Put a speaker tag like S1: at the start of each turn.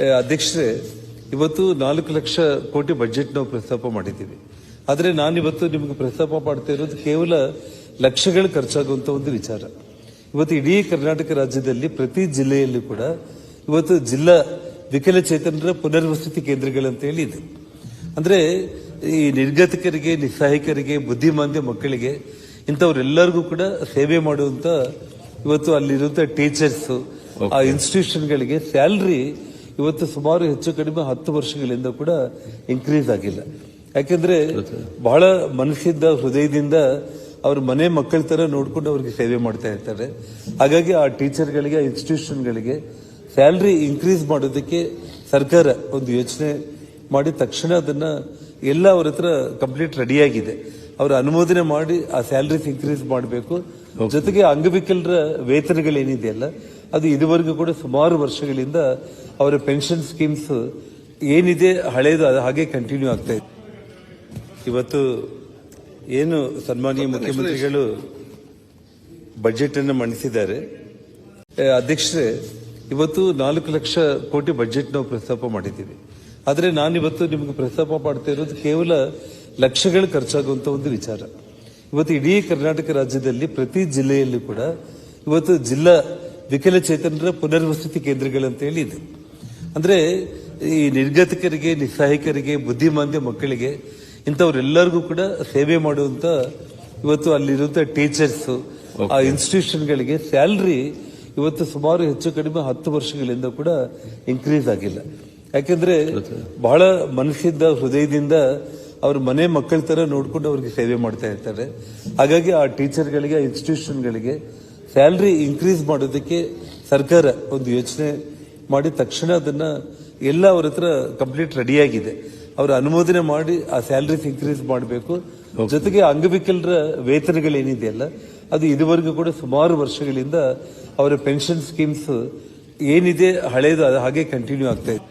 S1: ಅಧ್ಯಕ್ಷರೇ, ಇವತ್ತು 4 ಲಕ್ಷ ಕೋಟಿ ಬಜೆಟ್ ನಾವು ಪ್ರಸ್ತಾಪ ಮಾಡಿದ್ದೀವಿ. ಆದರೆ ನಾನಿವತ್ತು ನಿಮಗೆ ಪ್ರಸ್ತಾಪ ಮಾಡ್ತಾ ಇರೋದು ಕೇವಲ ಲಕ್ಷಗಳು ಖರ್ಚಾಗುವಂತ ಒಂದು ವಿಚಾರ. ಇವತ್ತು ಇಡೀ ಕರ್ನಾಟಕ ರಾಜ್ಯದಲ್ಲಿ ಪ್ರತಿ ಜಿಲ್ಲೆಯಲ್ಲಿ ಕೂಡ ಇವತ್ತು ಜಿಲ್ಲಾ ವಿಕಲಚೇತನರ ಪುನರ್ವಸತಿ ಕೇಂದ್ರಗಳಂತ ಹೇಳಿ ಇದೆ. ಅಂದ್ರೆ ಈ ನಿರ್ಗತಿಕರಿಗೆ, ನಿಸ್ಸಹಾಯಕರಿಗೆ, ಬುದ್ಧಿಮಾಂದ್ಯ ಮಕ್ಕಳಿಗೆ ಇಂಥವರೆಲ್ಲರಿಗೂ ಕೂಡ ಸೇವೆ ಮಾಡುವಂತ ಇವತ್ತು ಅಲ್ಲಿರುವಂತ ಟೀಚರ್ಸ್, ಆ ಇನ್ಸ್ಟಿಟ್ಯೂಷನ್ಗಳಿಗೆ ಸ್ಯಾಲರಿ ಇವತ್ತು ಸುಮಾರು ಹೆಚ್ಚು ಕಡಿಮೆ 10 ವರ್ಷಗಳಿಂದ ಕೂಡ ಇನ್ಕ್ರೀಸ್ ಆಗಿಲ್ಲ. ಯಾಕೆಂದ್ರೆ ಬಹಳ ಮನಸ್ಸಿಂದ, ಹೃದಯದಿಂದ ಅವ್ರ ಮನೆ ಮಕ್ಕಳ ತರ ನೋಡ್ಕೊಂಡು ಅವ್ರಿಗೆ ಸೇವೆ ಮಾಡ್ತಾ ಇರ್ತಾರೆ. ಹಾಗಾಗಿ ಆ ಟೀಚರ್ಗಳಿಗೆ, ಆ ಇನ್ಸ್ಟಿಟ್ಯೂಷನ್ಗಳಿಗೆ ಸ್ಯಾಲರಿ ಇನ್ಕ್ರೀಸ್ ಮಾಡೋದಕ್ಕೆ ಸರ್ಕಾರ ಒಂದು ಯೋಚನೆ ಮಾಡಿ ತಕ್ಷಣ ಅದನ್ನ ಎಲ್ಲ ಅವ್ರ ಹತ್ರ ಕಂಪ್ಲೀಟ್ ರೆಡಿಯಾಗಿದೆ. ಅವರ ಅನುಮೋದನೆ ಮಾಡಿ ಆ ಸ್ಯಾಲರೀಸ್ ಇನ್ಕ್ರೀಸ್ ಮಾಡಬೇಕು. ಜೊತೆಗೆ ಅಂಗವಿಕಲರ ವೇತನಗಳೇನಿದೆಯಲ್ಲ ಅದು ಇದುವರೆಗೂ ಕೂಡ ಸುಮಾರು ವರ್ಷಗಳಿಂದ ಅವರ ಪೆನ್ಷನ್ ಸ್ಕೀಮ್ಸ್ ಏನಿದೆ ಹಳೇದು ಅದು ಹಾಗೆ ಕಂಟಿನ್ಯೂ ಆಗ್ತಾ ಇದೆ. ಇವತ್ತು ಏನು ಸನ್ಮಾನ್ಯ ಮುಖ್ಯಮಂತ್ರಿಗಳು ಬಜೆಟ್ ಅನ್ನು ಮಂಡಿಸಿದ್ದಾರೆ. ಅಧ್ಯಕ್ಷರೇ, ಇವತ್ತು 4 ಲಕ್ಷ ಕೋಟಿ ಬಜೆಟ್ ನಾವು ಪ್ರಸ್ತಾಪ ಮಾಡಿದ್ದೀವಿ. ಆದರೆ ನಾನಿವತ್ತು ನಿಮಗೆ ಪ್ರಸ್ತಾಪ ಮಾಡ್ತಾ ಇರೋದು ಕೇವಲ ಲಕ್ಷಗಳು ಖರ್ಚಾಗುವಂತ ಒಂದು ವಿಚಾರ. ಇವತ್ತು ಇಡೀ ಕರ್ನಾಟಕ ರಾಜ್ಯದಲ್ಲಿ ಪ್ರತಿ ಜಿಲ್ಲೆಯಲ್ಲಿ ಕೂಡ ಇವತ್ತು ಜಿಲ್ಲಾ ವಿಕಲಚೇತನರ ಪುನರ್ವಸತಿ ಕೇಂದ್ರಗಳಂತ ಹೇಳಿ ಇದೆ. ಅಂದ್ರೆ ಈ ನಿರ್ಗತಿಕರಿಗೆ, ನಿಸ್ಸಹಾಯಕರಿಗೆ, ಬುದ್ಧಿಮಾಂದ್ಯ ಮಕ್ಕಳಿಗೆ ಇಂಥವರೆಲ್ಲರಿಗೂ ಕೂಡ ಸೇವೆ ಮಾಡುವಂತ ಇವತ್ತು ಅಲ್ಲಿರುವಂತ ಟೀಚರ್ಸ್, ಆ ಇನ್ಸ್ಟಿಟ್ಯೂಷನ್ಗಳಿಗೆ ಸ್ಯಾಲರಿ ಇವತ್ತು ಸುಮಾರು ಹೆಚ್ಚು ಕಡಿಮೆ 10 ವರ್ಷಗಳಿಂದ ಕೂಡ ಇನ್ಕ್ರೀಸ್ ಆಗಿಲ್ಲ. ಯಾಕೆಂದ್ರೆ ಬಹಳ ಮನಸ್ಸಿಂದ, ಹೃದಯದಿಂದ ಅವ್ರ ಮನೆ ಮಕ್ಕಳ ತರ ನೋಡ್ಕೊಂಡು ಅವ್ರಿಗೆ ಸೇವೆ ಮಾಡ್ತಾ ಇರ್ತಾರೆ. ಹಾಗಾಗಿ ಆ ಟೀಚರ್ಗಳಿಗೆ, ಆ ಇನ್ಸ್ಟಿಟ್ಯೂಷನ್ಗಳಿಗೆ ಸ್ಯಾಲರಿ ಇನ್ಕ್ರೀಸ್ ಮಾಡೋದಕ್ಕೆ ಸರ್ಕಾರ ಒಂದು ಯೋಚನೆ ಮಾಡಿ ತಕ್ಷಣ ಅದನ್ನ ಎಲ್ಲ ಅವ್ರ ಹತ್ರ ಕಂಪ್ಲೀಟ್ ರೆಡಿಯಾಗಿದೆ. ಅವರ ಅನುಮೋದನೆ ಮಾಡಿ ಆ ಸ್ಯಾಲರೀಸ್ ಇನ್ಕ್ರೀಸ್ ಮಾಡಬೇಕು. ಜೊತೆಗೆ ಅಂಗವಿಕಲರ ವೇತನಗಳೇನಿದೆಯಲ್ಲ ಅದು ಇದುವರೆಗೂ ಕೂಡ ಸುಮಾರು ವರ್ಷಗಳಿಂದ ಅವರ ಪೆನ್ಷನ್ ಸ್ಕೀಮ್ಸ್ ಏನಿದೆ ಹಳೇದು ಅದು ಹಾಗೆ ಕಂಟಿನ್ಯೂ ಆಗ್ತಾ ಇದೆ.